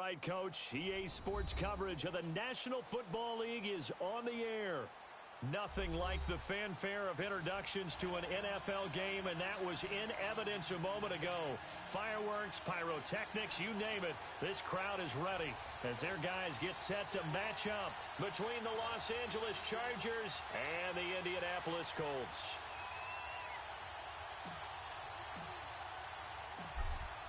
right, Coach. EA Sports coverage of the National Football League is on the air. Nothing like the fanfare of introductions to an NFL game, and that was in evidence a moment ago. Fireworks, pyrotechnics, you name it. This crowd is ready as their guys get set to match up between the Los Angeles Chargers and the Indianapolis Colts.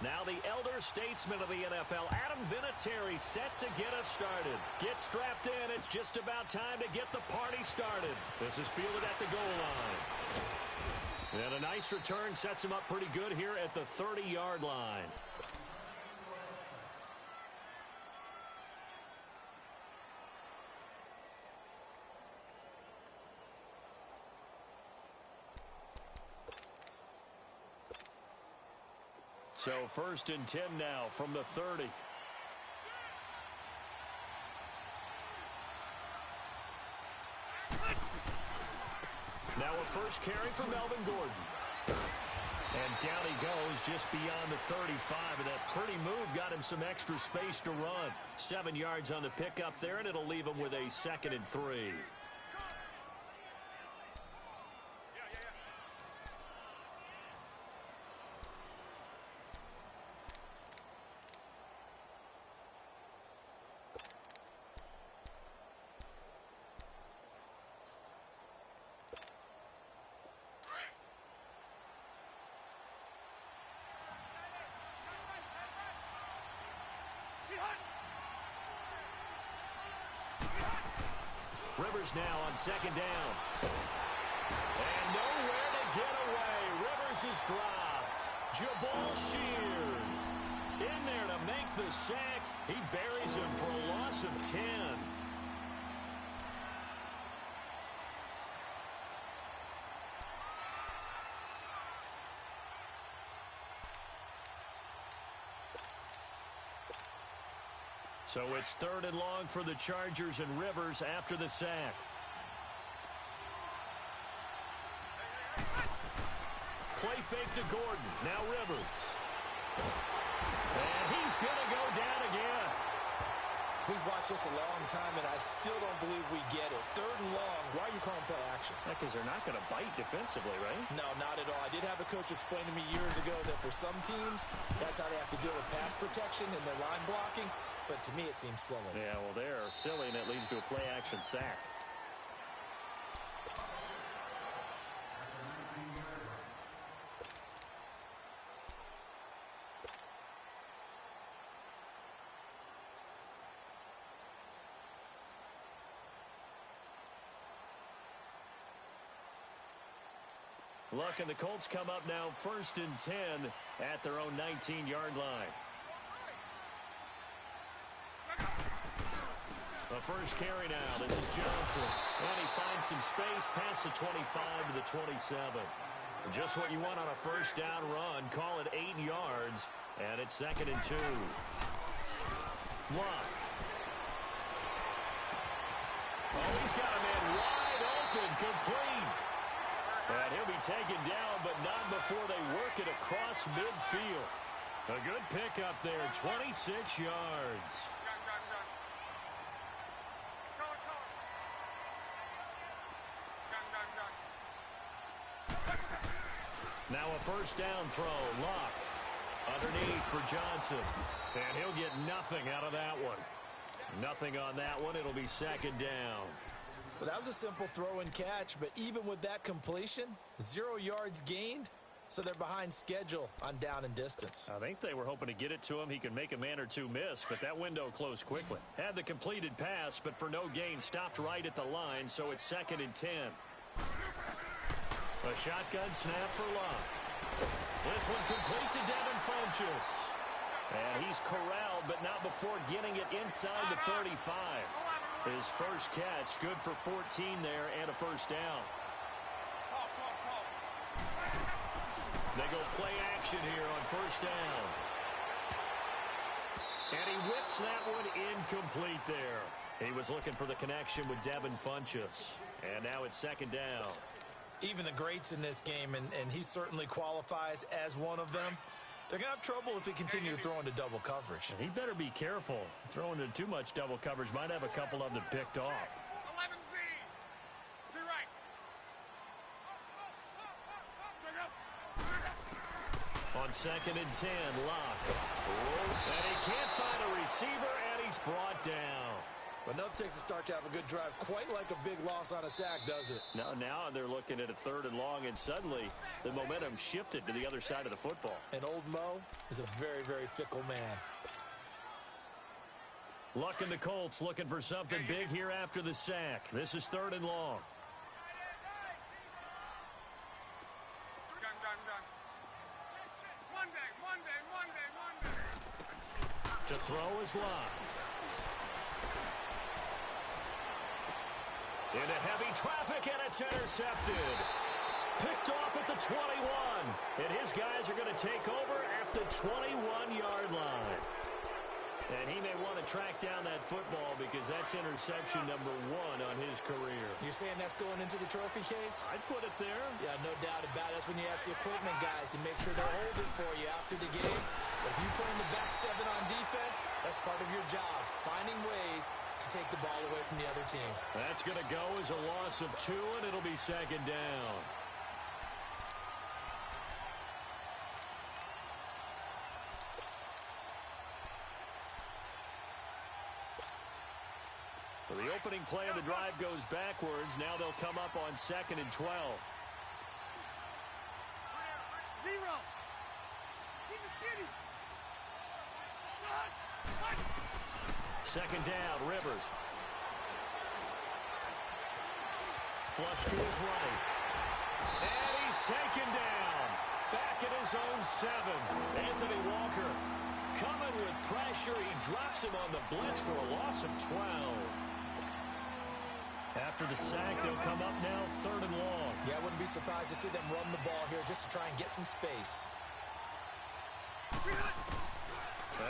Now the elder statesman of the NFL, Adam Vinatieri, set to get us started. Get strapped in. It's just about time to get the party started. This is fielded at the goal line. And a nice return sets him up pretty good here at the 30-yard line. So 1st and 10 now from the 30. Now a first carry for Melvin Gordon. And down he goes just beyond the 35. And that pretty move got him some extra space to run. 7 yards on the pickup there, and it'll leave him with a 2nd and 3. Rivers now on 2nd down. And nowhere to get away. Rivers is dropped. Jabal Sheard in there to make the sack. He buries him for a loss of 10. So it's 3rd and long for the Chargers, and Rivers after the sack. Play fake to Gordon. Now Rivers. And he's going to go down again. We've watched this a long time, and I still don't believe we get it. 3rd and long. Why are you calling play action? Because they're not going to bite defensively, right? No, not at all. I did have a coach explain to me years ago that for some teams, that's how they have to deal with pass protection and their line blocking. But to me, it seems silly. Yeah, well, they're silly, and it leads to a play-action sack. Look, and the Colts come up now 1st and 10 at their own 19-yard line. The first carry now. This is Johnson. And he finds some space past the 25 to the 27. Just what you want on a first down run. Call it 8 yards. And it's 2nd and 2. Luck. Oh, he's got a man wide open. Complete. And he'll be taken down, but not before they work it across midfield. A good pickup there. 26 yards. Now a first down throw. Luck underneath for Johnson. And he'll get nothing out of that one. Nothing on that one. It'll be 2nd down. Well, that was a simple throw and catch, but even with that completion, 0 yards gained, so they're behind schedule on down and distance. I think they were hoping to get it to him. He could make a man or two miss, but that window closed quickly. Had the completed pass, but for no gain, stopped right at the line, so it's 2nd and 10. A shotgun snap for Luck. This one complete to Devin Funchess. And he's corralled, but not before getting it inside the 35. His first catch, good for 14 there and a first down. They go play action here on first down. And he whips that one incomplete there. He was looking for the connection with Devin Funchess. And now it's 2nd down. Even the greats in this game, and he certainly qualifies as one of them, They're going to have trouble if they continue to throw into double coverage. He better be careful. Throwing into too much double coverage might have a couple of them picked off. 11Z. To the right. On 2nd and 10, Locke. And he can't find a receiver, and he's brought down. But nothing takes a start to have a good drive, quite like a big loss on a sack, does it? Now they're looking at a 3rd and long, and suddenly the momentum shifted to the other side of the football. And old Mo is a very, very fickle man. Luck and the Colts looking for something big here after the sack. This is 3rd and long. Monday. To throw is Locke. Into heavy traffic, and it's intercepted. Picked off at the 21. And his guys are going to take over at the 21-yard line. And he may want to track down that football because that's interception number 1 on his career. You're saying that's going into the trophy case? I'd put it there. Yeah, no doubt about it. That's when you ask the equipment guys to make sure they're holding for you after the game. But if you play in the back 7 on defense, that's part of your job, finding ways to take the ball away from the other team. That's going to go as a loss of 2, and it'll be 2nd down. So the opening play of the drive goes backwards. Now they'll come up on 2nd and 12. 0. Keep it skinny. 2nd down, Rivers. Flush to his right. And he's taken down. Back at his own 7. Anthony Walker coming with pressure. He drops him on the blitz for a loss of 12. After the sack, they'll come up now 3rd and long. Yeah, I wouldn't be surprised to see them run the ball here just to try and get some space.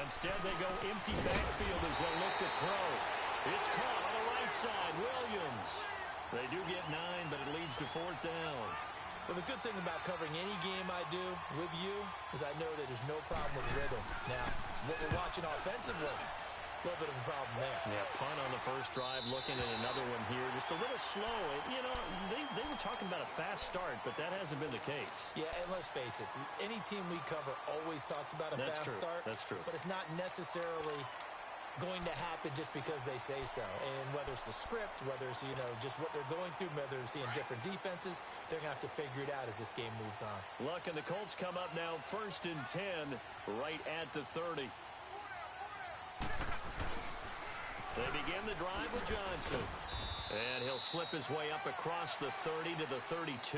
Instead, they go empty backfield as they look to throw. It's caught on the right side. Williams. They do get 9, but it leads to 4th down. Well, the good thing about covering any game I do with you is I know that there's no problem with rhythm. Now, what we're watching offensively, a little bit of a problem there. Yeah, punt on the first drive, looking at another one here. Just a little slow. You know, they were talking about a fast start, but that hasn't been the case. Yeah, and let's face it, any team we cover always talks about a fast start. That's true. But it's not necessarily going to happen just because they say so. And whether it's the script, whether it's, you know, just what they're going through, whether they're seeing different defenses, they're going to have to figure it out as this game moves on. Luck and the Colts come up now 1st and 10 right at the 30. They begin the drive with Johnson. And he'll slip his way up across the 30 to the 32.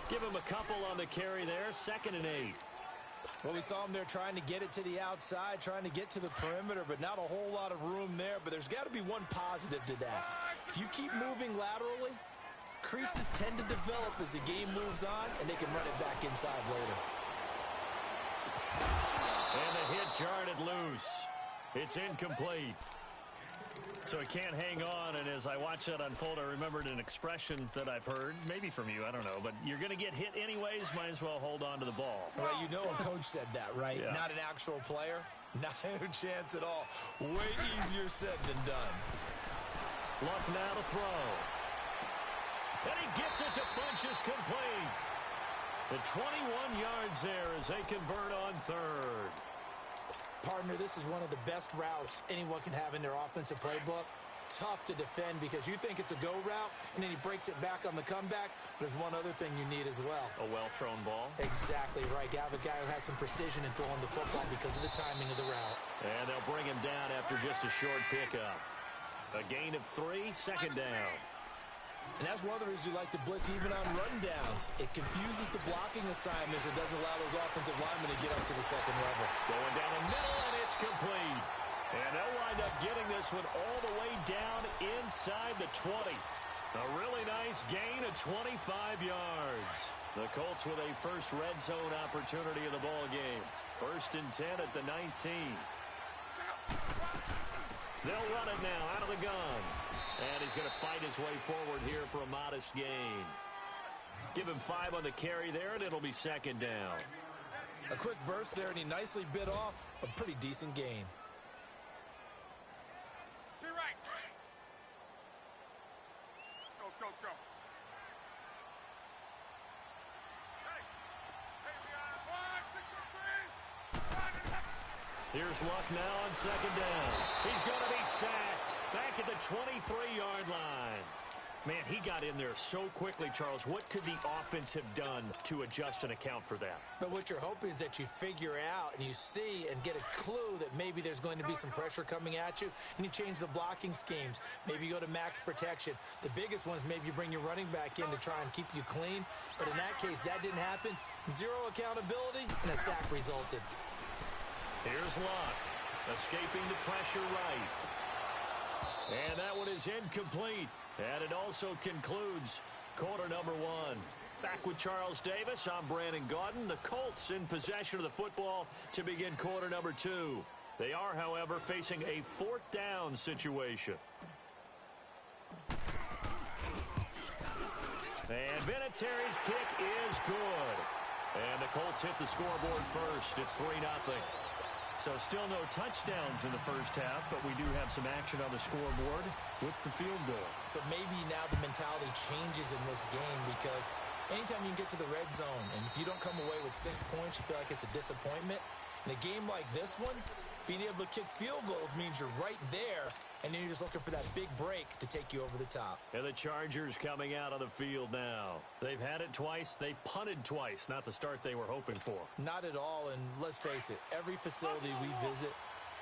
Give him a couple on the carry there. 2nd and 8. Well, we saw him there trying to get it to the outside, trying to get to the perimeter, but not a whole lot of room there. But there's got to be one positive to that. If you keep moving laterally, creases tend to develop as the game moves on, and they can run it back inside later. And the hit jarred it loose. It's incomplete. So it can't hang on, and as I watch that unfold, I remembered an expression that I've heard, maybe from you, I don't know, but you're going to get hit anyways, might as well hold on to the ball. Well, you know a coach said that, right? Yeah. Not an actual player. Not a chance at all. Way easier said than done. Luck now to throw. And he gets it to Funchess complete. The 21 yards there as they convert on 3rd. Partner, this is one of the best routes anyone can have in their offensive playbook. Tough to defend because you think it's a go route, and then he breaks it back on the comeback. But there's one other thing you need as well. A well-thrown ball. Exactly right. You have a guy who has some precision in throwing the football because of the timing of the route. And they'll bring him down after just a short pickup. A gain of 3, 2nd down. And that's one of the reasons you like to blitz even on rundowns. It confuses the blocking assignments. It doesn't allow those offensive linemen to get up to the 2nd level. Going down the middle, and it's complete. And they'll wind up getting this one all the way down inside the 20. A really nice gain of 25 yards. The Colts with a first red zone opportunity in the ball game. 1st and 10 at the 19. They'll run it now out of the gun. And he's going to fight his way forward here for a modest gain. Give him 5 on the carry there, and it'll be 2nd down. A quick burst there, and he nicely bit off a pretty decent gain. To your right. Let's go. Here's Luck now on second down. He's going to be sacked. Back at the 23-yard line. Man, he got in there so quickly, Charles. What could the offense have done to adjust and account for that? But what you're hoping is that you figure out and you see and get a clue that maybe there's going to be some pressure coming at you, and you change the blocking schemes. Maybe you go to max protection. The biggest one is maybe you bring your running back in to try and keep you clean. But in that case, that didn't happen. Zero accountability, and a sack resulted. Here's Luck, escaping the pressure right. And that one is incomplete. And it also concludes quarter number one. Back with Charles Davis, I'm Brandon Gaudin. The Colts in possession of the football to begin quarter number two. They are, however, facing a fourth down situation. And Vinatieri's kick is good. And the Colts hit the scoreboard first. It's 3-0. So still no touchdowns in the first half, but we do have some action on the scoreboard with the field goal. So maybe now the mentality changes in this game, because anytime you can get to the red zone, and if you don't come away with 6 points, you feel like it's a disappointment. In a game like this one, being able to kick field goals means you're right there, and then you're just looking for that big break to take you over the top. And the Chargers coming out on the field now. They've had it twice. They've punted twice. Not the start they were hoping for. Not at all, and let's face it, every facility we visit,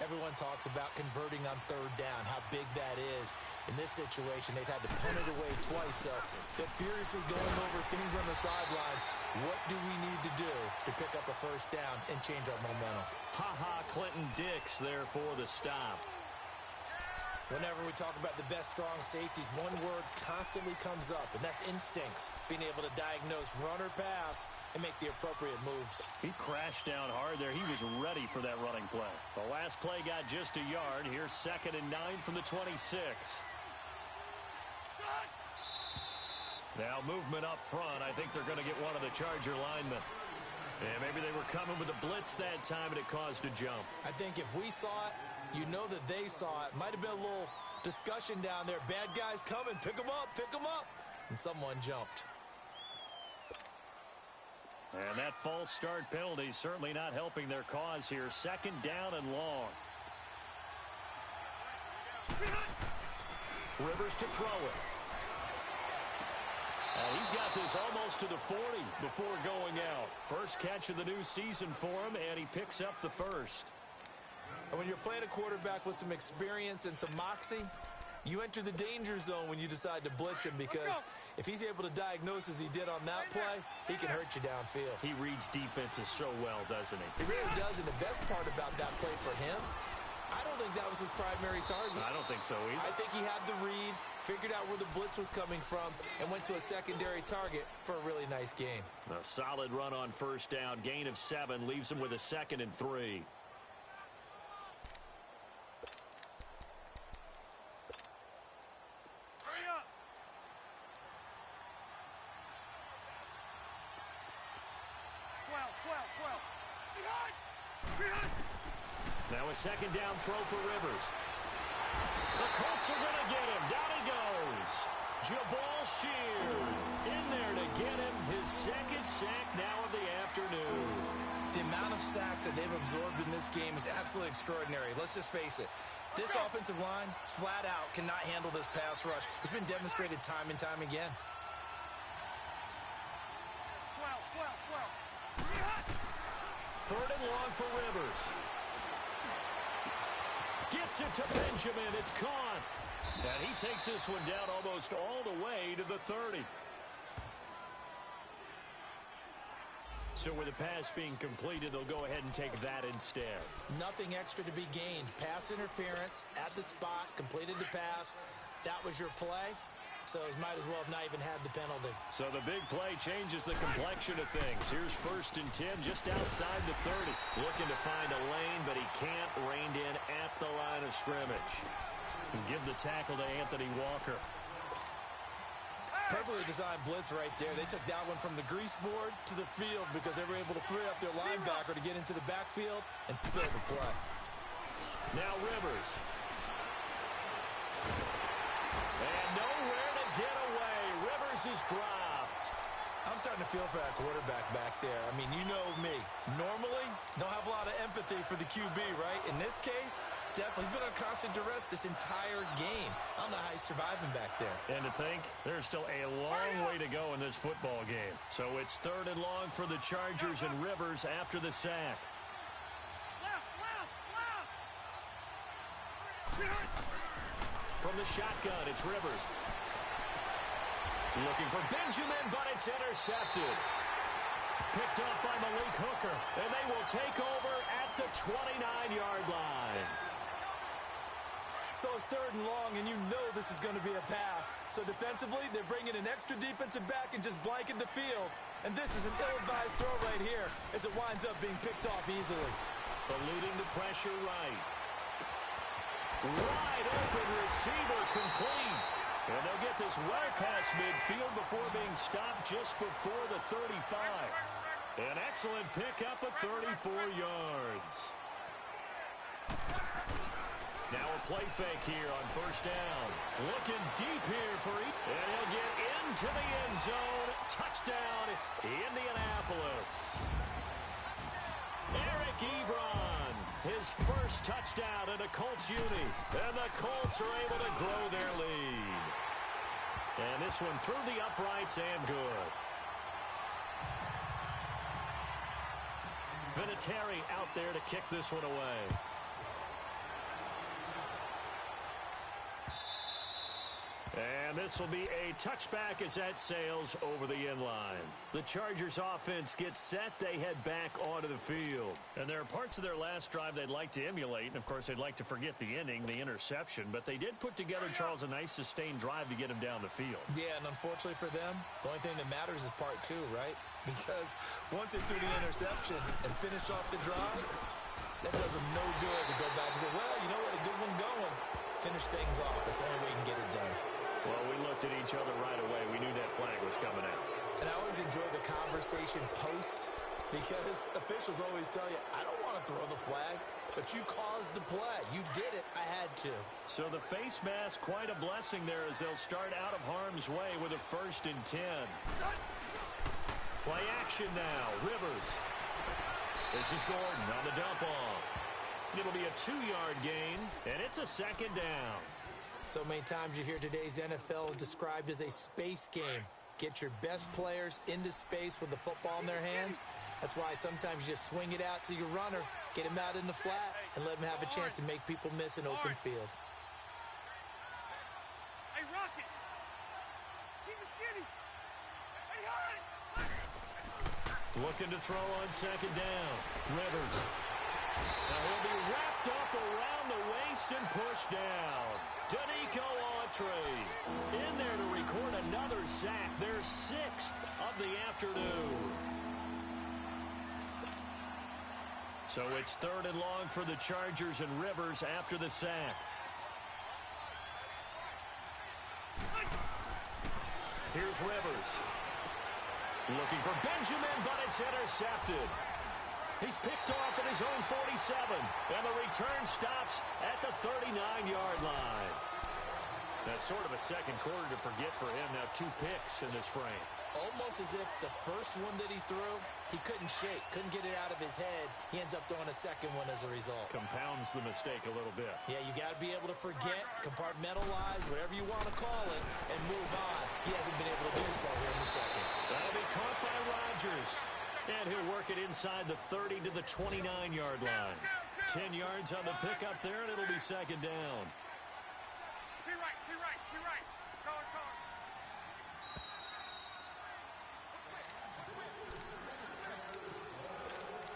everyone talks about converting on third down, how big that is. In this situation, they've had to punt it away twice, so they're furiously going over things on the sidelines. What do we need to do to pick up a first down and change our momentum? Clinton Dix there for the stop. Whenever we talk about the best strong safeties, one word constantly comes up, and that's instincts. Being able to diagnose run or pass and make the appropriate moves. He crashed down hard there. He was ready for that running play. The last play got just a yard. Here's 2nd and 9 from the 26. Now movement up front. I think they're going to get one of the Charger linemen. And maybe they were coming with a blitz that time, and it caused a jump. I think if we saw it, you know that they saw it. Might have been a little discussion down there. Bad guys coming. Pick them up. Pick them up. And someone jumped. And that false start penalty certainly not helping their cause here. 2nd down and long. Rivers to throw it. He's got this almost to the 40 before going out. First catch of the new season for him, and he picks up the first. And when you're playing a quarterback with some experience and some moxie, you enter the danger zone when you decide to blitz him, because if he's able to diagnose as he did on that play, he can hurt you downfield. He reads defenses so well, doesn't he? He really does, and the best part about that play for him, I don't think that was his primary target. I don't think so either. I think he had the read, figured out where the blitz was coming from, and went to a secondary target for a really nice gain. A solid run on first down. Gain of 7 leaves him with a 2nd and 3. Hurry up. Twelve. Behind. Now a 2nd down throw for Rivers. The Colts are going to get him. Down he goes. Jabal Sheard in there to get him. His 2nd sack now of the afternoon. The amount of sacks that they've absorbed in this game is absolutely extraordinary. Let's just face it. This offensive line, flat out, cannot handle this pass rush. It's been demonstrated time and time again. 12. 3rd and long for Rivers. Gets it to Benjamin. It's caught. And he takes this one down almost all the way to the 30. So with the pass being completed, they'll go ahead and take that instead. Nothing extra to be gained. Pass interference at the spot, completed the pass. That was your play. So he might as well have not even had the penalty. So the big play changes the complexion of things. Here's 1st and 10 just outside the 30. Looking to find a lane, but he can't. Reined in at the line of scrimmage. And give the tackle to Anthony Walker. Hey! Perfectly designed blitz right there. They took that one from the grease board to the field because they were able to free up their linebacker to get into the backfield and spill the play. Now Rivers. And nowhere to get away. Rivers is dropped. I'm starting to feel for that quarterback back there. I mean, you know me. Normally, don't have a lot of empathy for the QB, right? In this case, definitely. He's been under constant duress this entire game. I don't know how he's surviving back there. And to think, there's still a long way to go in this football game. So it's 3rd and long for the Chargers and Rivers after the sack. From the shotgun, it's Rivers. Looking for Benjamin, but it's intercepted. Picked up by Malik Hooker, and they will take over at the 29-yard line. So it's 3rd and long, and you know this is going to be a pass. So defensively, they're bringing an extra defensive back and just blanket the field. And this is an ill-advised throw right here as it winds up being picked off easily. Eluding the pressure right. Wide open receiver complete. And they'll get this well past midfield before being stopped just before the 35. An excellent pickup of 34 yards. Now a play fake here on 1st down. Looking deep here for and he'll get into the end zone. Touchdown, Indianapolis. Eric Ebron, his first touchdown in a Colts uni. And the Colts are able to grow their lead. And this one through the uprights and good. Vinatieri out there to kick this one away. And this will be a touchback as that sails over the end line. The Chargers offense gets set. They head back onto the field. And there are parts of their last drive they'd like to emulate. And, of course, they'd like to forget the ending, the interception. But they did put together, Charles, a nice sustained drive to get him down the field. Yeah, and unfortunately for them, the only thing that matters is part 2, right? Because once they threw the interception and finished off the drive, that does them no good to go back and say, well, you know what, a good one going. Finish things off. That's the only way you can get it done. Well, we looked at each other right away. We knew that flag was coming out. And I always enjoy the conversation post because officials always tell you, I don't want to throw the flag, but you caused the play. You did it. I had to. So the face mask, quite a blessing there as they'll start out of harm's way with a 1st and 10. Play action now. Rivers. This is Gordon on the dump off. It'll be a 2-yard gain, and it's a 2nd down. So many times you hear today's NFL described as a space game. Get your best players into space with the football in their hands. That's why sometimes you just swing it out to your runner, get him out in the flat, and let him have a chance to make people miss an open field. Hey, Rocket! Keep it skinny! Hey, Hunt! Looking to throw on 2nd down. Rivers. Now he'll be wrapped up around the waist and pushed down. Danico Autry in there to record another sack, their 6th of the afternoon. So it's 3rd and long for the Chargers and Rivers after the sack. Here's Rivers. Looking for Benjamin, but it's intercepted. He's picked off at his own 47, and the return stops at the 39-yard line. That's sort of a second quarter to forget for him. Now 2 picks in this frame. Almost as if the first one that he threw, he couldn't shake, couldn't get it out of his head. He ends up throwing a second one as a result. Compounds the mistake a little bit. Yeah, you got to be able to forget, compartmentalize, whatever you want to call it, and move on. He hasn't been able to do so here in the second. That'll be caught by Rodgers. And he'll work it inside the 30 to the 29-yard line. 10 yards on the pickup there, and it'll be 2nd down. Be right, be right, be right. Call it, call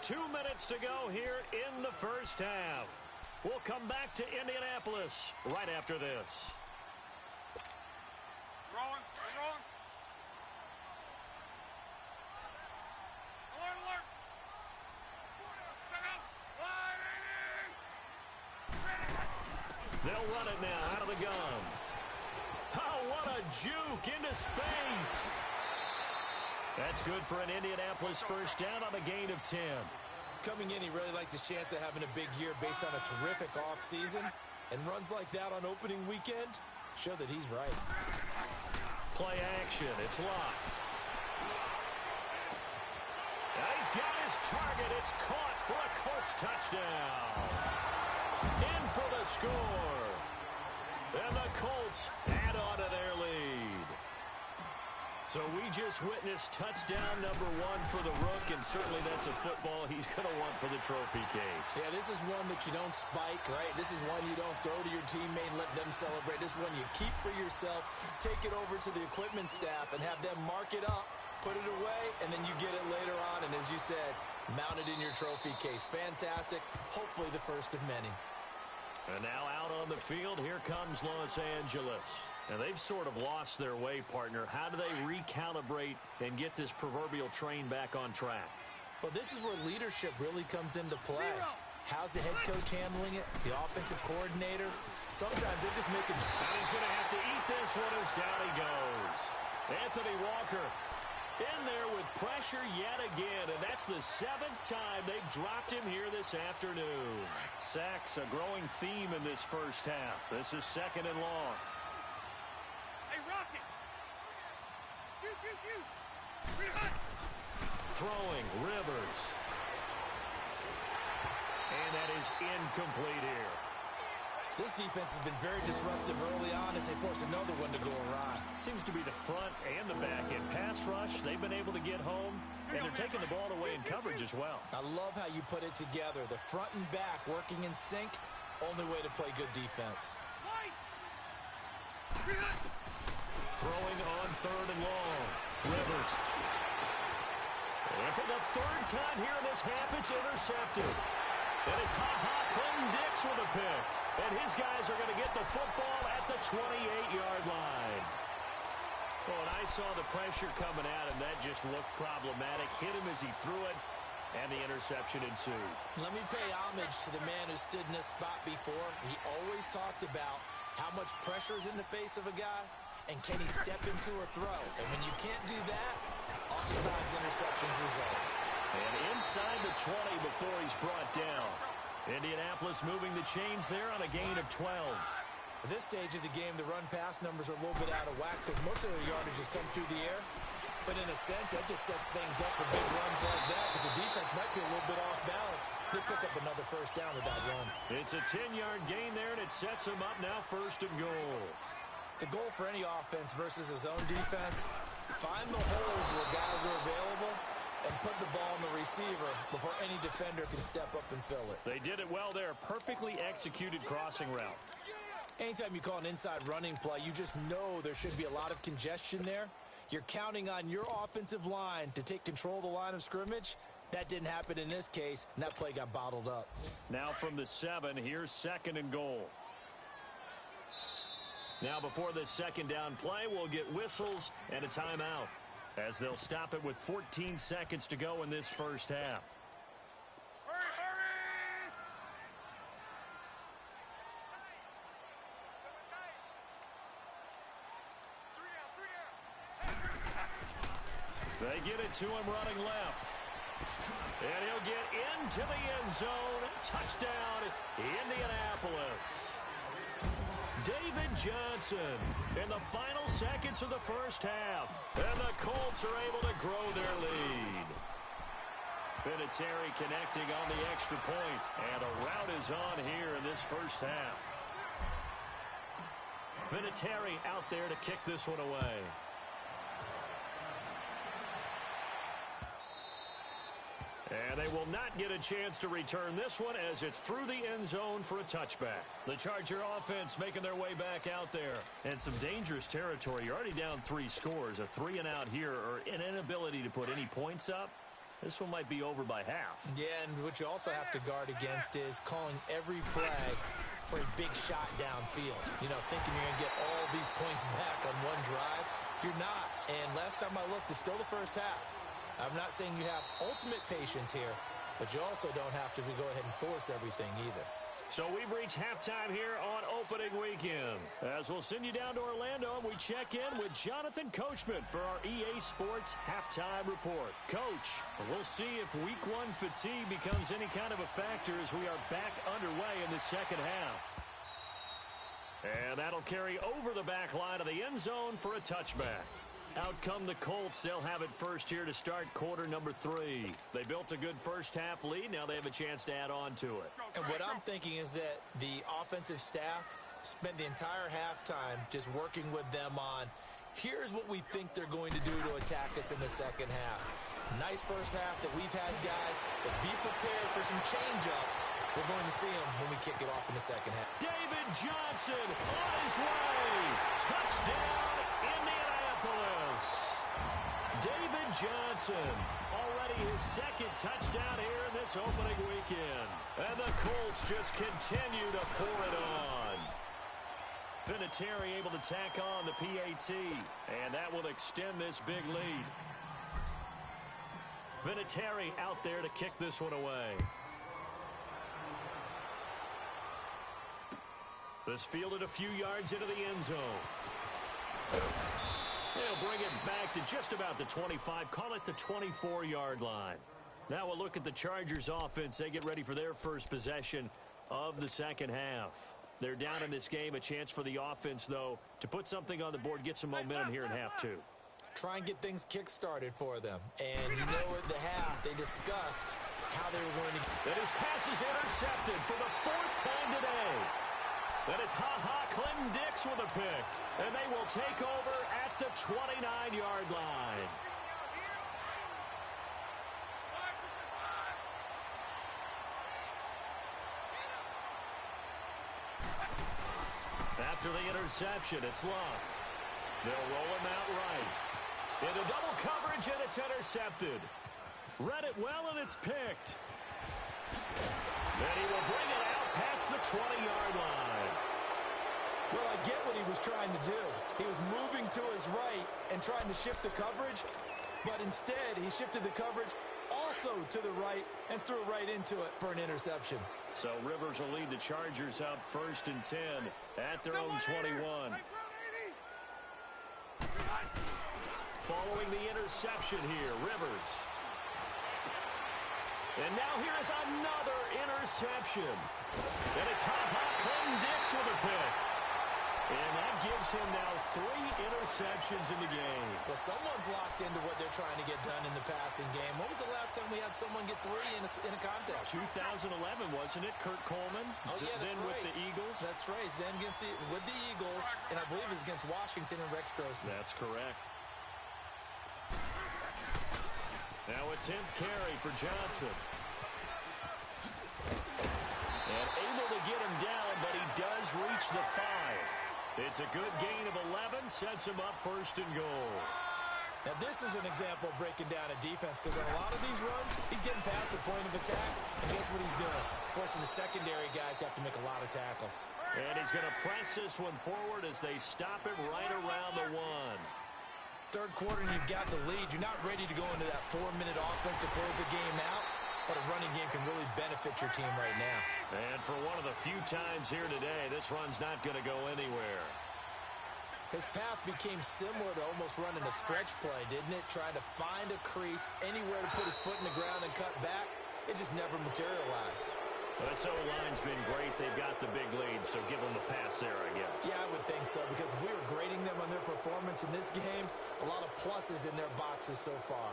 it. 2 minutes to go here in the first half. We'll come back to Indianapolis right after this. Rolling, rolling. Alert, alert. Set up. They'll run it now out of the gun. Oh, what What a juke into space. That's good for an Indianapolis first down on a gain of 10. Coming in, he really liked his chance of having a big year based on a terrific offseason. And runs like that on opening weekend show that he's right. Play action. It's locked. Now he's got his target. It's caught for a Colts touchdown. In for the score. And the Colts add on to their lead. So we just witnessed touchdown number 1 for the Rook, and certainly that's a football he's going to want for the trophy case. Yeah, this is one that you don't spike, right? This is one you don't throw to your teammate and let them celebrate. This is one you keep for yourself, take it over to the equipment staff, and have them mark it up, put it away, and then you get it later on, and as you said, mount it in your trophy case. Fantastic. Hopefully the first of many. And now out on the field, here comes Los Angeles. And they've sort of lost their way, partner. How do they recalibrate and get this proverbial train back on track? Well, this is where leadership really comes into play. How's the head coach handling it? The offensive coordinator? Sometimes they just make it. And he's going to have to eat this one as down he goes. Anthony Walker in there with pressure yet again, and that's the 7th time they've dropped him here this afternoon. Sacks, a growing theme in this first half. This is 2nd and long. Hey, Rocket! Throwing, Rivers. And that is incomplete here. This defense has been very disruptive early on as they force another one to go awry. Seems to be the front and the back end. Pass rush, they've been able to get home, and they're taking the ball away in coverage as well. I love how you put it together. The front and back working in sync, only way to play good defense. Throwing on 3rd and long. Rivers. And for the 3rd time here in this half, it's intercepted. And it's Clinton-Dix with a pick. And his guys are going to get the football at the 28-yard line. Well, and I saw the pressure coming at him. That just looked problematic. Hit him as he threw it, and the interception ensued. Let me pay homage to the man who stood in this spot before. He always talked about how much pressure is in the face of a guy, and can he step into a throw? And when you can't do that, oftentimes interceptions result. And inside the 20 before he's brought down. Indianapolis moving the chains there on a gain of 12. At this stage of the game, the run-pass numbers are a little bit out of whack because most of their yardage has come through the air. But in a sense, that just sets things up for big runs like that because the defense might be a little bit off balance. They pick up another first down with that run. It's a 10-yard gain there, and it sets them up now 1st and goal. The goal for any offense versus a zone defense, find the holes where guys are available and put the ball on the receiver before any defender can step up and fill it. They did it well there. Perfectly executed crossing route. Anytime you call an inside running play, you just know there should be a lot of congestion there. You're counting on your offensive line to take control of the line of scrimmage. That didn't happen in this case, and that play got bottled up. Now from the 7, here's 2nd and goal. Now before this 2nd down play, we'll get whistles and a timeout, as they'll stop it with 14 seconds to go in this first half. They get it to him running left. And he'll get into the end zone. Touchdown, Indianapolis. David Johnson in the final seconds of the first half. And the Colts are able to grow their lead. Vinatieri connecting on the extra point. And a rout is on here in this first half. Vinatieri out there to kick this one away. And they will not get a chance to return this one as it's through the end zone for a touchback. The Charger offense making their way back out there. And some dangerous territory. You're already down 3 scores. A 3-and-out here or an inability to put any points up. This one might be over by half. Yeah, and what you also have to guard against is calling every play for a big shot downfield. You know, thinking you're going to get all these points back on one drive. You're not. And last time I looked, it's still the first half. I'm not saying you have ultimate patience here, but you also don't have to go ahead and force everything either. So we've reached halftime here on opening weekend. As we'll send you down to Orlando, and we check in with Jonathan Coachman for our EA Sports Halftime Report. Coach, we'll see if Week 1 fatigue becomes any kind of a factor as we are back underway in the second half. And that'll carry over the back line of the end zone for a touchback. Out come the Colts. They'll have it first here to start quarter number 3. They built a good first half lead. Now they have a chance to add on to it. And what I'm thinking is that the offensive staff spent the entire halftime just working with them on, here's what we think they're going to do to attack us in the second half. Nice first half that we've had, guys, but be prepared for some change-ups. We're going to see them when we kick it off in the second half. David Johnson on his way. Touchdown, Indianapolis. David Johnson, already his second touchdown here in this opening weekend. And the Colts just continue to pour it on. Vinatieri able to tack on the PAT, and that will extend this big lead. Vinatieri out there to kick this one away. This fielded a few yards into the end zone. They'll bring it back to just about the 25, call it the 24-yard line. Now we'll look at the Chargers offense. They get ready for their first possession of the second half. They're down in this game. A chance for the offense, though, to put something on the board, get some momentum here in half 2. Try and get things kick-started for them. And you know at the half, they discussed how they were going to... And his pass is intercepted for the 4th time today. And it's Clinton Dix with a pick. And they will take over at the 29-yard line. After the interception, it's Love. They'll roll him out right. Into double coverage, and it's intercepted. Read it well, and it's picked. Then he will bring it out past the 20-yard line. Well, I get what he was trying to do. He was moving to his right and trying to shift the coverage, but instead he shifted the coverage also to the right and threw right into it for an interception. So Rivers will lead the Chargers up 1st and 10 at their own 21. Following the interception here, Rivers. And now here is another interception. And it's Clinton Dix with a pick. And that gives him now 3 interceptions in the game. Well, someone's locked into what they're trying to get done in the passing game. When was the last time we had someone get 3 in a contest? 2011, wasn't it? Kurt Coleman. Oh, yeah, that's then right. with the Eagles. That's right. Then with the Eagles, and I believe it's against Washington and Rex Grossman. That's correct. Now a 10th carry for Johnson. And able to get him down, but he does reach the 5. It's a good gain of 11, sets him up 1st and goal. Now this is an example of breaking down a defense, because on a lot of these runs, he's getting past the point of attack, and guess what he's doing? Forcing the secondary guys to have to make a lot of tackles. And he's going to press this one forward as they stop him right around the 1. Third quarter, and you've got the lead. You're not ready to go into that 4-minute offense to close the game out, but a running game can really benefit your team right now. And for one of the few times here today, this run's not going to go anywhere. His path became similar to almost running a stretch play, didn't it? Trying to find a crease, anywhere to put his foot in the ground and cut back. It just never materialized. Well, this O-line's been great. They've got the big lead, so give them the pass there, I guess. Yeah, I would think so, because if we were grading them on their performance in this game, a lot of pluses in their boxes so far.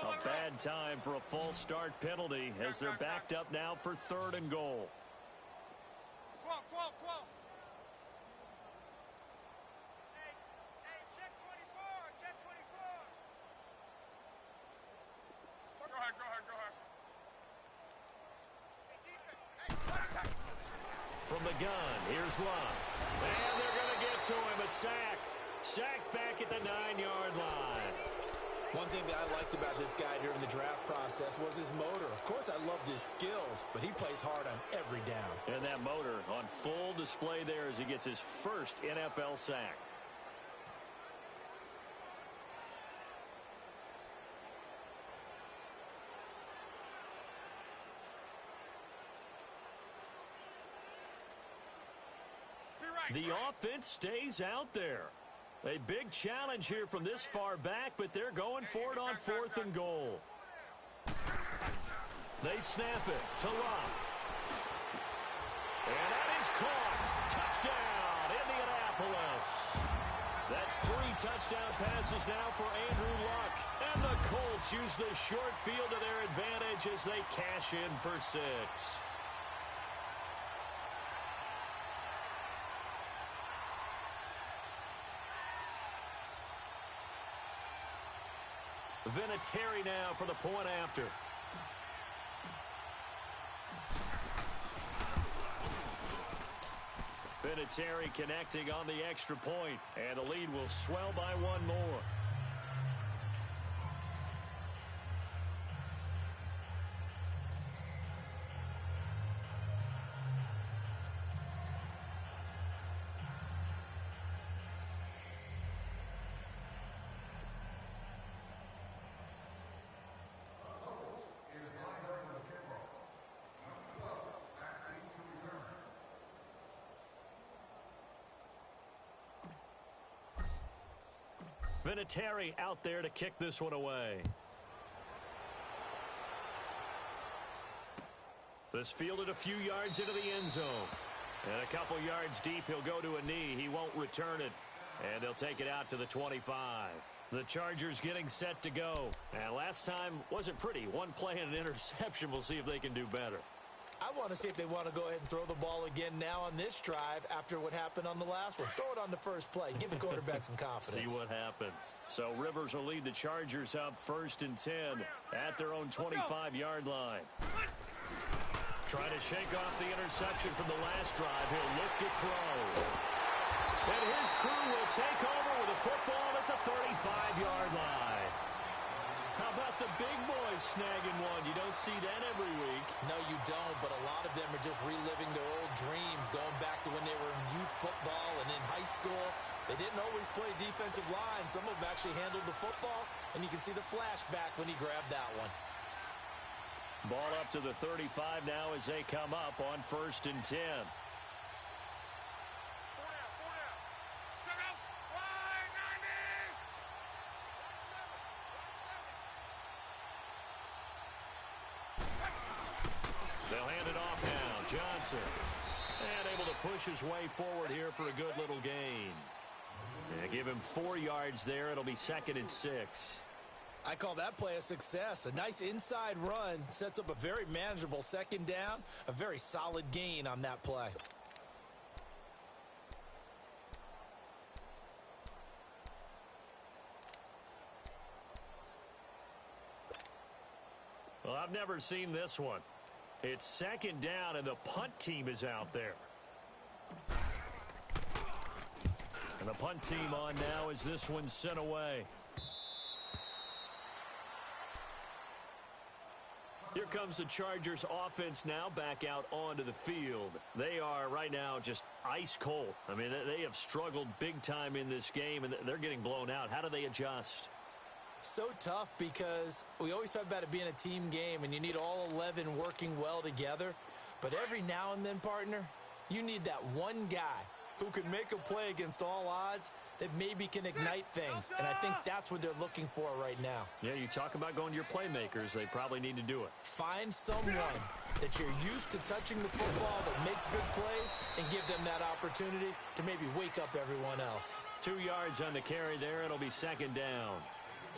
A bad time for a false start penalty as they're backed up now for 3rd and goal. 12. Hey, check 24. Go ahead. From the gun, here's Love. And they're going to get to him, a sack. Sacked back at the 9-yard line. One thing that I liked about this guy during the draft process was his motor. Of course, I loved his skills, but he plays hard on every down. And that motor on full display there as he gets his first NFL sack. The offense stays out there. A big challenge here from this far back, but they're going for it on 4th and goal. They snap it to Locke. And that is caught. Touchdown, Indianapolis. That's 3 touchdown passes now for Andrew Luck. And the Colts use the short field to their advantage as they cash in for 6. Vinatieri now for the point after. Vinatieri connecting on the extra point, and the lead will swell by 1 more. Vinatieri out there to kick this one away. This fielded a few yards into the end zone. And a couple yards deep, he'll go to a knee. He won't return it. And they'll take it out to the 25. The Chargers getting set to go. And last time wasn't pretty. One play and an interception. We'll see if they can do better. I want to see if they want to go ahead and throw the ball again now on this drive after what happened on the last one. Throw it on the first play. Give the quarterback some confidence. See what happens. So Rivers will lead the Chargers up 1st and 10 at their own 25-yard line. Trying to shake off the interception from the last drive. He'll look to throw. And his crew will take over with a football at the 35-yard line. How about the big boys snagging one? You don't see that every week. No, you don't, but a lot of them are just reliving their old dreams, going back to when they were in youth football and in high school. They didn't always play defensive line. Some of them actually handled the football, and you can see the flashback when he grabbed that one. Ball up to the 35 now as they come up on 1st and 10. They'll hand it off now. Johnson. And able to push his way forward here for a good little gain. And give him 4 yards there. It'll be 2nd and 6. I call that play a success. A nice inside run sets up a very manageable 2nd down. A very solid gain on that play. Well, I've never seen this one. It's 2nd down, and the punt team is out there. And the punt team on now as this one's sent away. Here comes the Chargers offense now back out onto the field. They are right now just ice cold. I mean, they have struggled big time in this game, and they're getting blown out. How do they adjust? So tough because we always talk about it being a team game and you need all 11 working well together. But every now and then, partner, you need that one guy who can make a play against all odds that maybe can ignite things. And I think that's what they're looking for right now. Yeah, you talk about going to your playmakers. They probably need to do it. Find someone that you're used to touching the football that makes good plays and give them that opportunity to maybe wake up everyone else. 2 yards on the carry there. It'll be 2nd down.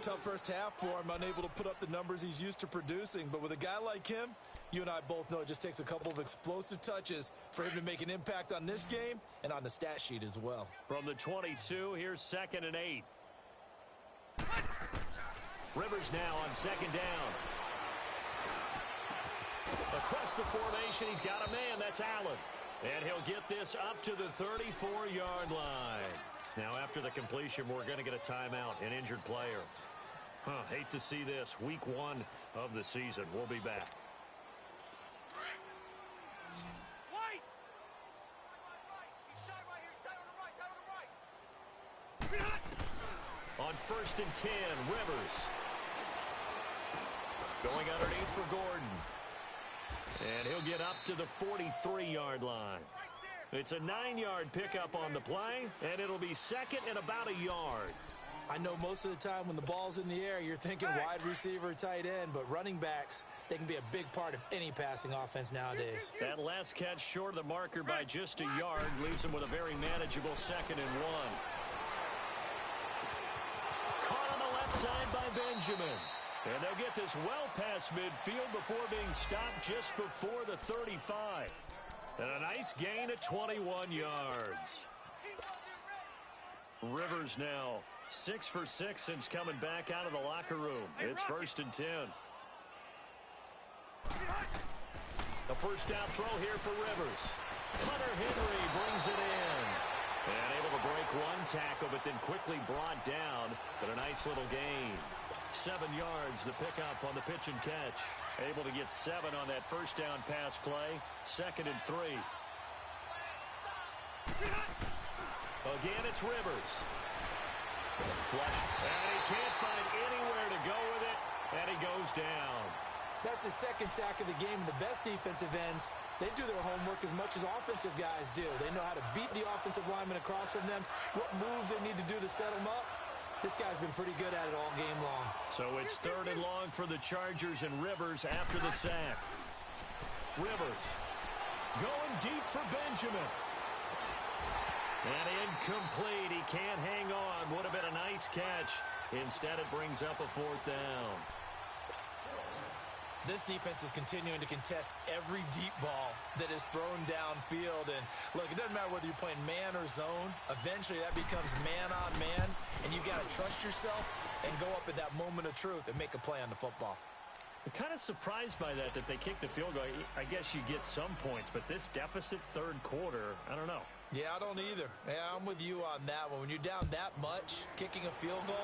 Tough first half for him, unable to put up the numbers he's used to producing. But with a guy like him, you and I both know it just takes a couple of explosive touches for him to make an impact on this game and on the stat sheet as well. From the 22, here's 2nd and 8. Rivers now on 2nd down. Across the formation, he's got a man. That's Allen. And he'll get this up to the 34-yard line. Now, after the completion, we're going to get a timeout, an injured player. Hate to see this. Week 1 of the season. We'll be back. White! On 1st and 10, Rivers. Going underneath for Gordon. And he'll get up to the 43-yard line. It's a 9-yard pickup on the play, and it'll be second and about a yard. I know most of the time when the ball's in the air, you're thinking wide receiver, tight end, but running backs, they can be a big part of any passing offense nowadays. That last catch short of the marker by just a yard leaves him with a very manageable 2nd and 1. Caught on the left side by Benjamin. And they'll get this well past midfield before being stopped just before the 35. And a nice gain of 21 yards. Rivers now 6 for 6 since coming back out of the locker room. It's 1st and 10. A first down throw here for Rivers. Hunter Henry brings it in. And able to break one tackle, but then quickly brought down. But a nice little gain. 7 yards, the pickup on the pitch and catch. Able to get 7 on that first down pass play. 2nd and 3. Again, it's Rivers. Flushed, and he can't find anywhere to go with it, and he goes down. That's his 2nd sack of the game. The best defensive ends, they do their homework as much as offensive guys do. They know how to beat the offensive lineman across from them, what moves they need to do to set them up. This guy's been pretty good at it all game long. So it's 3rd and long for the Chargers and Rivers after the sack. Rivers going deep for Benjamin. And incomplete. He can't hang on. Would have been a nice catch. Instead, it brings up a 4th down. This defense is continuing to contest every deep ball that is thrown downfield. And, look, it doesn't matter whether you're playing man or zone. Eventually, that becomes man on man. And you've got to trust yourself and go up at that moment of truth and make a play on the football. I'm kind of surprised by that they kicked the field goal. I guess you get some points, but this deficit 3rd quarter, I don't know. Yeah, I don't either. Yeah, I'm with you on that one. When you're down that much, kicking a field goal,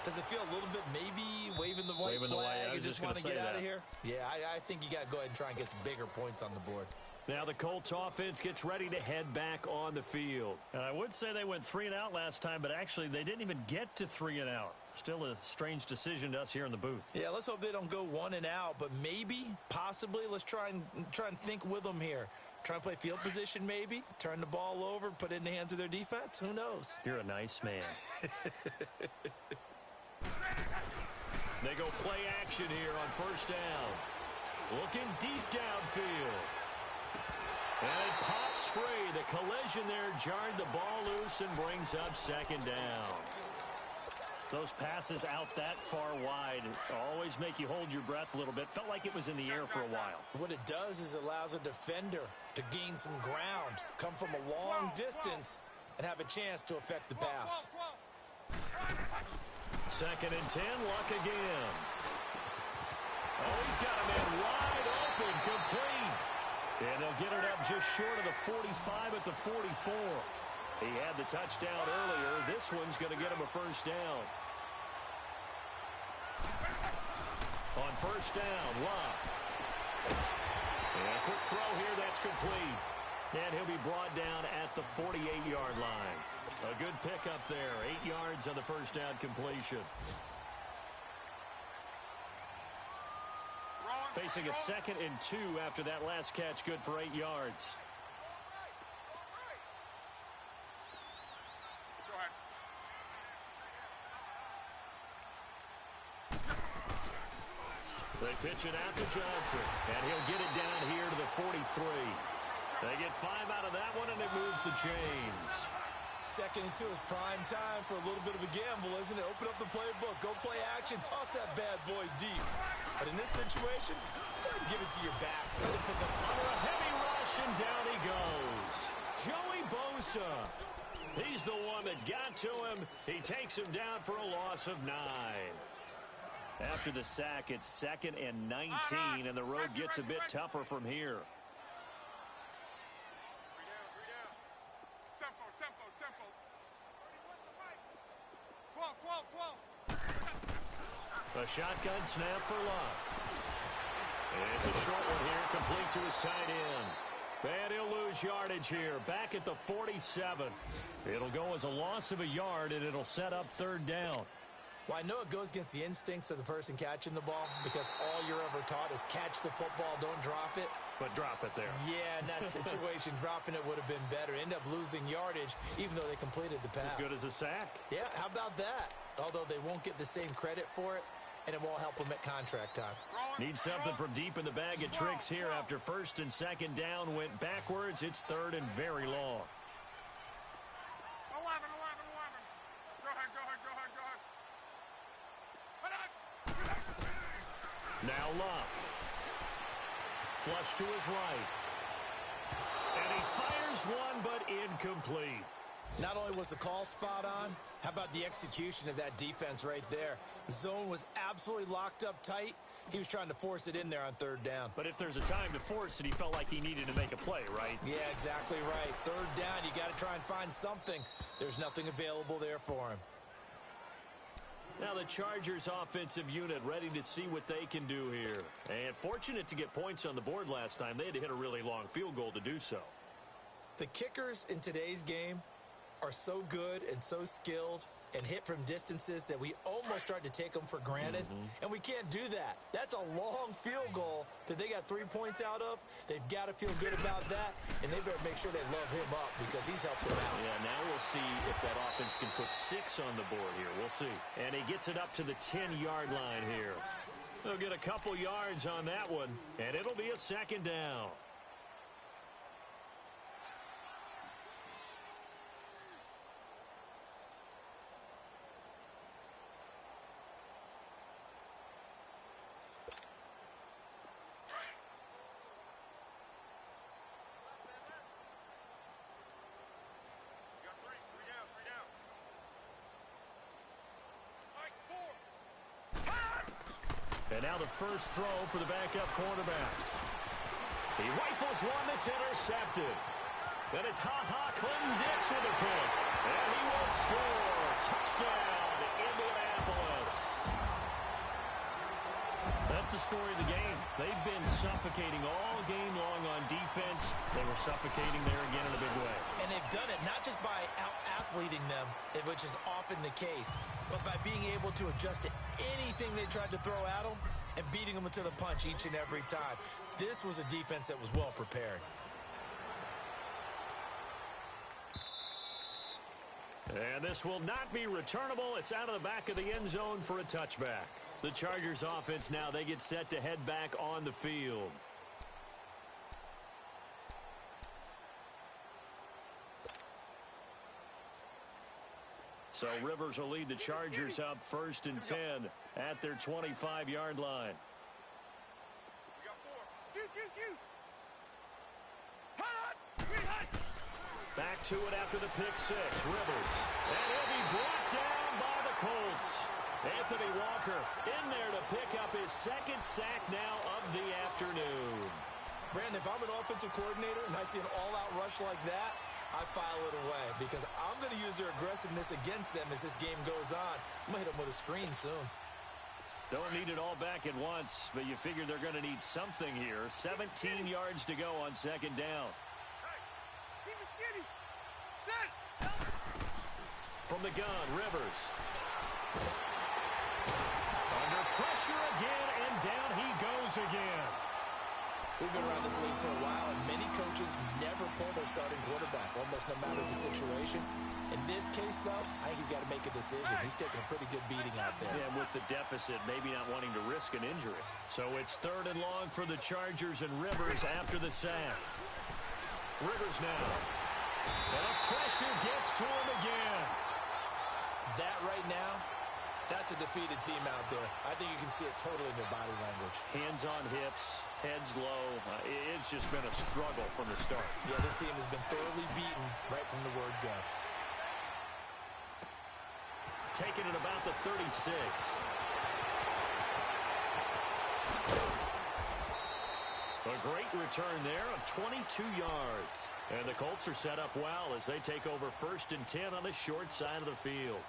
does it feel a little bit maybe waving the white flag and just want to get out of here? Yeah, I think you got to go ahead and try and get some bigger points on the board. Now the Colts offense gets ready to head back on the field. And I would say they went 3 and out last time, but actually they didn't even get to 3 and out. Still a strange decision to us here in the booth. Yeah, let's hope they don't go 1 and out, but maybe, possibly, let's try and think with them here. Try and play field position maybe, turn the ball over, put it in the hands of their defense. Who knows? You're a nice man. They go play action here on 1st down. Looking deep downfield. And it pops free. The collision there jarred the ball loose and brings up 2nd down. Those passes out that far wide always make you hold your breath a little bit. Felt like it was in the air for a while. What it does is allows a defender to gain some ground, come from a long distance, and have a chance to affect the pass. 2nd and 10, Luck again. Oh, he's got him in wide open, complete. And they'll get it up just short of the 45 at the 44. He had the touchdown earlier. This one's going to get him a 1st down. On 1st down, Luck. And a quick throw here, that's complete. And he'll be brought down at the 48-yard line. A good pickup there. 8 yards on the 1st down completion. Facing a 2nd and 2 after that last catch, good for 8 yards. They pitch it out to Johnson, and he'll get it down here to the 43. They get 5 out of that one, and it moves the chains. 2nd and 2 is prime time for a little bit of a gamble, isn't it? Open up the playbook, go play action, toss that bad boy deep. But in this situation, go ahead and give it to your back. Let it pick up under a heavy rush, and down he goes. Joey Bosa. He's the one that got to him. He takes him down for a loss of 9. After the sack, it's 2nd and 19, and the road gets a bit tougher from here. shotgun snap for Love. It's a short one here, complete to his tight end. And he'll lose yardage here, back at the 47. It'll go as a loss of a yard, and it'll set up third down. Well, I know it goes against the instincts of the person catching the ball because all you're ever taught is catch the football, don't drop it. But drop it there. Yeah, in that situation, dropping it would have been better. End up losing yardage, even though they completed the pass. As good as a sack. Yeah, how about that? Although they won't get the same credit for it, and it won't help them at contract time. Need something from deep in the bag of tricks here after first and second down went backwards. It's third and very long. 11. Go ahead. Now Love. Flush to his right. And he fires one, but incomplete. Not only was the call spot on, how about the execution of that defense right there? Zone was absolutely locked up tight. He was trying to force it in there on third down. But if there's a time to force it, he felt like he needed to make a play, right? Yeah, exactly right. Third down, you got to try and find something. There's nothing available there for him. Now the Chargers offensive unit ready to see what they can do here. And fortunate to get points on the board last time. They had to hit a really long field goal to do so. The kickers in today's game are so good and so skilled and hit from distances that we almost start to take them for granted. And we can't do that. That's a long field goal that they got 3 points out of. They've got to feel good about that, and they better make sure they love him up because he's helped them out. Yeah, now we'll see if that offense can put 6 on the board here. We'll see. And he gets it up to the 10-yard line here. They'll get a couple yards on that one, and it'll be a second down. And now the first throw for the backup quarterback. He rifles one that's intercepted. Then it's Clinton-Dix with a pick. And he will score. Touchdown, Indianapolis. That's the story of the game. They've been suffocating all game long on defense. They were suffocating there again in a big way. And they've done it not just by out-athleting them, which is often the case, but by being able to adjust to anything they tried to throw at them and beating them to the punch each and every time. This was a defense that was well prepared. And this will not be returnable. It's out of the back of the end zone for a touchback. The Chargers offense now, they get set to head back on the field. So Rivers will lead the Chargers up first and 10 at their 25-yard line. Back to it after the pick six. Rivers. And he'll be brought down by the Colts. Anthony Walker in there to pick up his second sack now of the afternoon. Brandon, if I'm an offensive coordinator and I see an all-out rush like that, I file it away because I'm going to use their aggressiveness against them as this game goes on. I'm going to hit them with a screen soon. Don't need it all back at once, but you figure they're going to need something here. 17 yards to go on second down. From the gun, Rivers. Under pressure again, and down he goes again. We've been around this league for a while, and many coaches never pull their starting quarterback, almost no matter the situation. In this case, though, I think he's got to make a decision. He's taking a pretty good beating out there. Yeah, and with the deficit, maybe not wanting to risk an injury. So it's third and long for the Chargers and Rivers after the sack. Rivers now. And the pressure gets to him again. That right now, that's a defeated team out there. I think you can see it totally in their body language. Hands on hips, heads low. It's just been a struggle from the start. Yeah, this team has been thoroughly beaten right from the word go. Taking it about the 36. A great return there of 22 yards. And the Colts are set up well as they take over first and 10 on the short side of the field.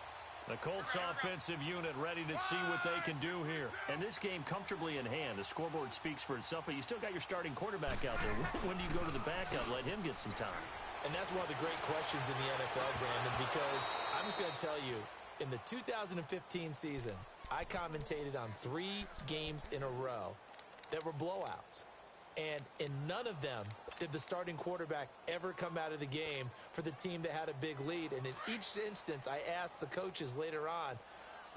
The Colts offensive unit ready to see what they can do here. And this game comfortably in hand. The scoreboard speaks for itself, but you still got your starting quarterback out there. When do you go to the backup? Let him get some time. And that's one of the great questions in the NFL, Brandon, because I'm just going to tell you, in the 2015 season, I commentated on 3 games in a row that were blowouts. And in none of them did the starting quarterback ever come out of the game for the team that had a big lead. And in each instance, I asked the coaches later on,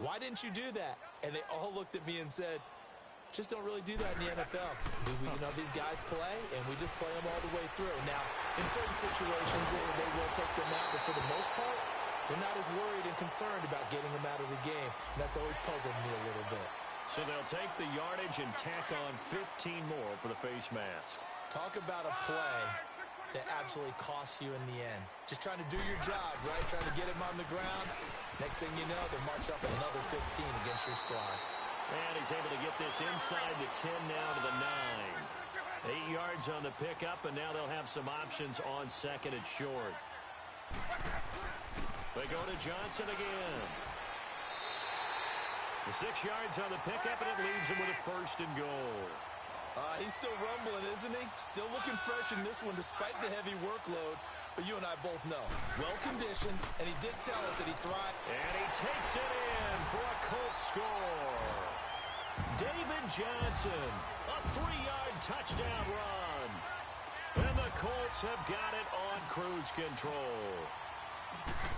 why didn't you do that? And they all looked at me and said, just don't really do that in the NFL. These guys play, and we just play them all the way through. Now, in certain situations, they will take them out, but for the most part, they're not as worried and concerned about getting them out of the game. And that's always puzzled me a little bit. So they'll take the yardage and tack on 15 more for the face mask. Talk about a play that absolutely costs you in the end. Just trying to do your job, right? Trying to get him on the ground. Next thing you know, they march up another 15 against your squad. And he's able to get this inside the 10 now to the 9. 8 yards on the pickup, and now they'll have some options on second and short. They go to Johnson again. The 6 yards on the pickup, and it leaves him with a first and goal. He's still rumbling, isn't he? Still looking fresh in this one despite the heavy workload. But you and I both know, well-conditioned, and he did tell us that he thrived. And he takes it in for a Colts score. David Johnson, a 3-yard touchdown run. And the Colts have got it on cruise control.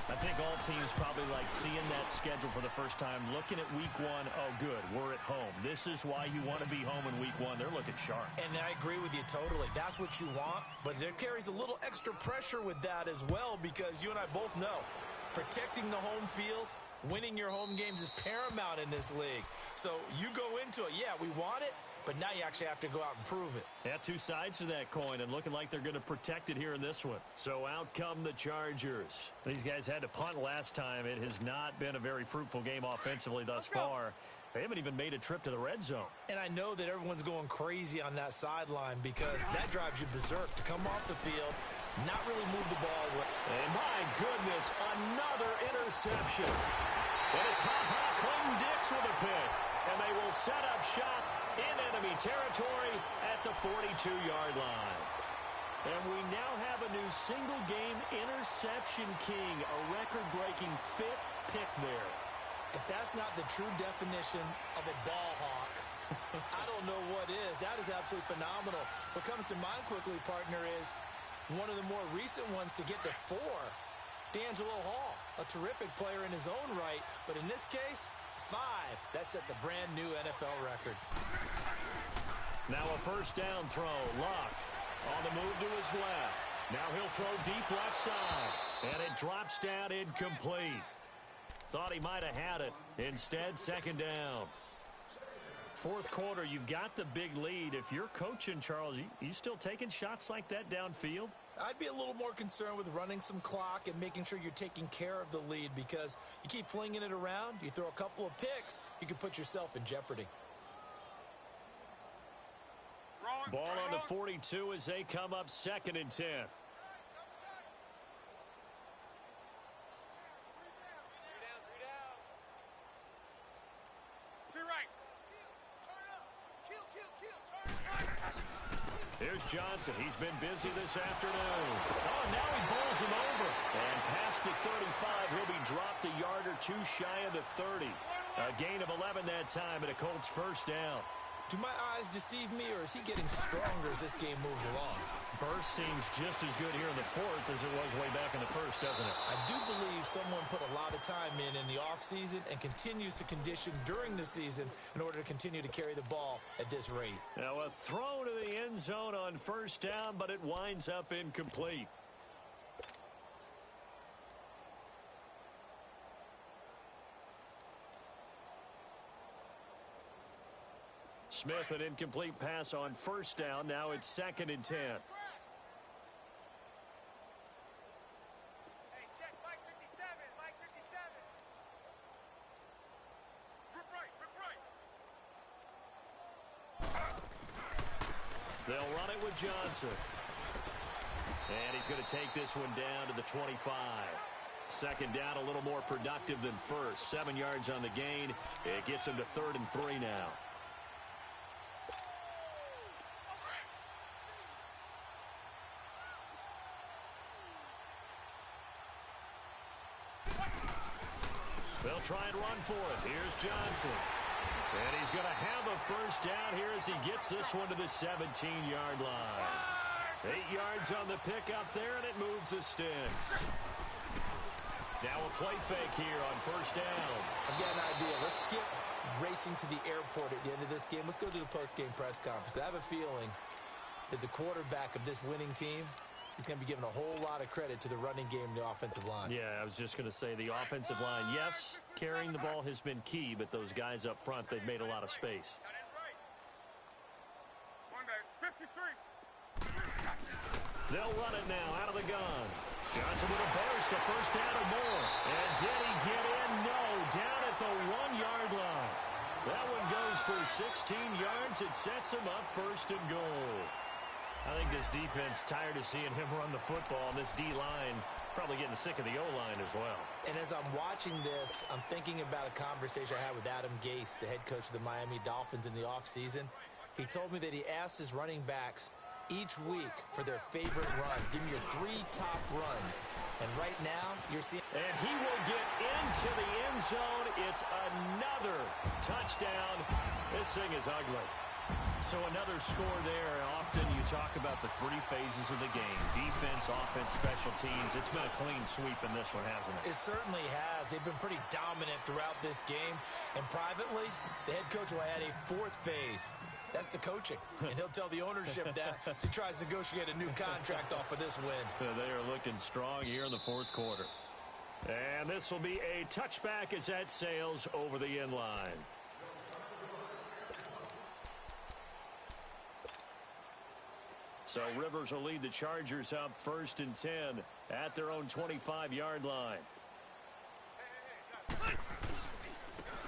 I think all teams probably like seeing that schedule for the first time, looking at week 1. Oh, good, we're at home. This is why you want to be home in week 1. They're looking sharp. And I agree with you totally. That's what you want, but there carries a little extra pressure with that as well, because you and I both know protecting the home field, winning your home games is paramount in this league. So you go into it, yeah, we want it, but now you actually have to go out and prove it. Yeah, 2 sides to that coin, and looking like they're going to protect it here in this one. So out come the Chargers. These guys had to punt last time. It has not been a very fruitful game offensively thus far. They haven't even made a trip to the red zone. And I know that everyone's going crazy on that sideline because that drives you berserk to come off the field, not really move the ball. And my goodness, another interception. And it's Clinton Dix with a pick. And they will set up shop in enemy territory at the 42-yard line. And we now have a new single-game interception king, a record-breaking 5th pick there. If that's not the true definition of a ball hawk, I don't know what is. That is absolutely phenomenal. What comes to mind quickly, partner, is one of the more recent ones to get to 4, D'Angelo Hall, a terrific player in his own right, but in this case, 5. That sets a brand new NFL record. Now a first down throw. Luck on the move to his left. Now he'll throw deep left side. And it drops down incomplete. Thought he might have had it. Instead, second down. Fourth quarter, you've got the big lead. If you're coaching, Charles, you still taking shots like that downfield? I'd be a little more concerned with running some clock and making sure you're taking care of the lead, because you keep flinging it around, you throw a couple of picks, you can put yourself in jeopardy. Ball on the 42 as they come up second and 10. Here's Johnson. He's been busy this afternoon. Oh, now he bowls him over. And past the 35, he'll be dropped a yard or 2 shy of the 30. A gain of 11 that time, and a Colts first down. Do my eyes deceive me, or is he getting stronger as this game moves along? Burst seems just as good here in the fourth as it was way back in the first, doesn't it? I do believe someone put a lot of time in the offseason and continues to condition during the season in order to continue to carry the ball at this rate. Now a throw to the end zone on first down, but it winds up incomplete. Smith, an incomplete pass on first down. Now it's second and 10. Hey, check Mike 57, Mike 57. Grip right. They'll run it with Johnson. And he's going to take this one down to the 25. Second down, a little more productive than first. 7 yards on the gain. It gets him to 3rd and 3 now. They'll try and run for it. Here's Johnson. And he's going to have a first down here as he gets this one to the 17-yard line. 8 yards on the pickup there, and it moves the sticks. Now a play fake here on first down. I've got an idea. Let's skip racing to the airport at the end of this game. Let's go to the post-game press conference. I have a feeling that the quarterback of this winning team is going to be given a whole lot of credit to the running game and the offensive line. Yeah, I was just going to say the offensive line, yes, carrying the ball has been key, but those guys up front, they've made a lot of space. They'll run it now out of the gun. Johnson with a burst, a first down or more. And did he get in? No, down at the 1-yard line. That one goes for 16 yards. It sets him up 1st and goal. I think this defense tired of seeing him run the football, and this D-line probably getting sick of the O-line as well. And as I'm watching this, I'm thinking about a conversation I had with Adam Gase, the head coach of the Miami Dolphins, in the offseason. He told me that he asked his running backs each week for their favorite runs. Give me your 3 top runs. And right now, you're seeing... And he will get into the end zone. It's another touchdown. This thing is ugly. So another score there. Often you talk about the 3 phases of the game. Defense, offense, special teams. It's been a clean sweep in this one, hasn't it? It certainly has. They've been pretty dominant throughout this game. And privately, the head coach will add a 4th phase. That's the coaching. And he'll tell the ownership that as he tries to negotiate a new contract off of this win. They are looking strong here in the 4th quarter. And this will be a touchback as that sails over the end line. So Rivers will lead the Chargers up 1st and 10 at their own 25-yard line.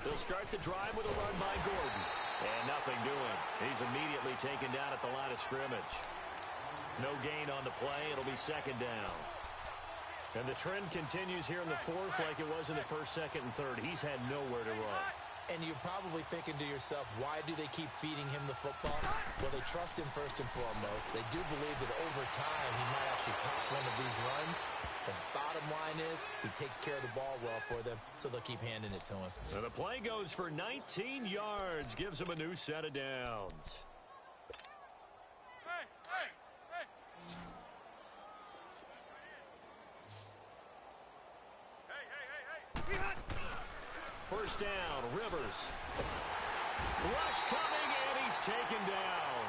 They'll start the drive with a run by Gordon. And nothing doing. He's immediately taken down at the line of scrimmage. No gain on the play. It'll be 2nd down. And the trend continues here in the 4th like it was in the 1st, 2nd, and 3rd. He's had nowhere to run. And you're probably thinking to yourself, why do they keep feeding him the football? Well, they trust him first and foremost. They do believe that over time he might actually pop one of these runs. The bottom line is he takes care of the ball well for them, so they'll keep handing it to him. And the play goes for 19 yards, gives him a new set of downs. First down, Rivers. Rush coming, and he's taken down.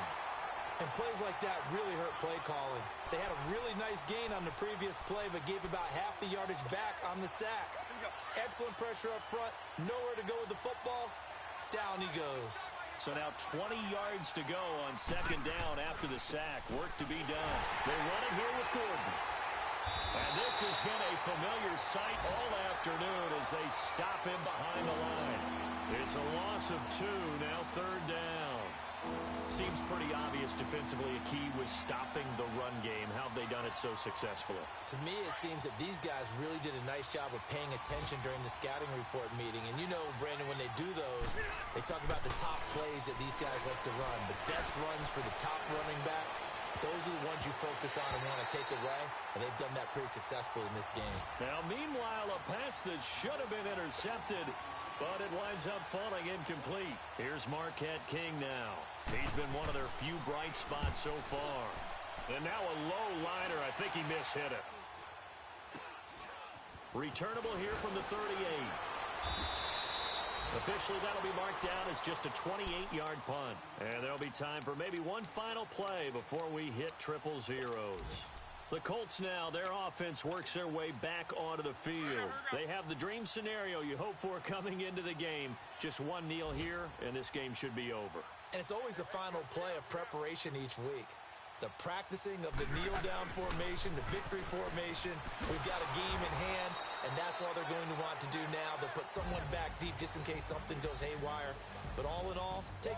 And plays like that really hurt play calling. They had a really nice gain on the previous play, but gave about half the yardage back on the sack. Excellent pressure up front. Nowhere to go with the football. Down he goes. So now 20 yards to go on 2nd down after the sack. Work to be done. They run it here with Gordon. And this has been a familiar sight all afternoon as they stop him behind the line. It's a loss of 2, now 3rd down. Seems pretty obvious defensively a key was stopping the run game. How have they done it so successfully? To me, it seems that these guys really did a nice job of paying attention during the scouting report meeting. And you know, Brandon, when they do those, they talk about the top plays that these guys like to run. The best runs for the top running back, those are the ones you focus on and want to take away. And they've done that pretty successfully in this game. Now, meanwhile, a pass that should have been intercepted, but it winds up falling incomplete. Here's Marquette King now. He's been one of their few bright spots so far. And now a low liner. I think he mishit it. Returnable here from the 38. Officially, that'll be marked down as just a 28-yard punt. And there'll be time for maybe one final play before we hit triple zeros. The Colts now, their offense works their way back onto the field. They have the dream scenario you hope for coming into the game. Just one kneel here, and this game should be over. And it's always the final play of preparation each week. The practicing of the kneel-down formation, the victory formation. We've got a game in hand, and that's all they're going to want to do now. They'll put someone back deep just in case something goes haywire. But all in all, take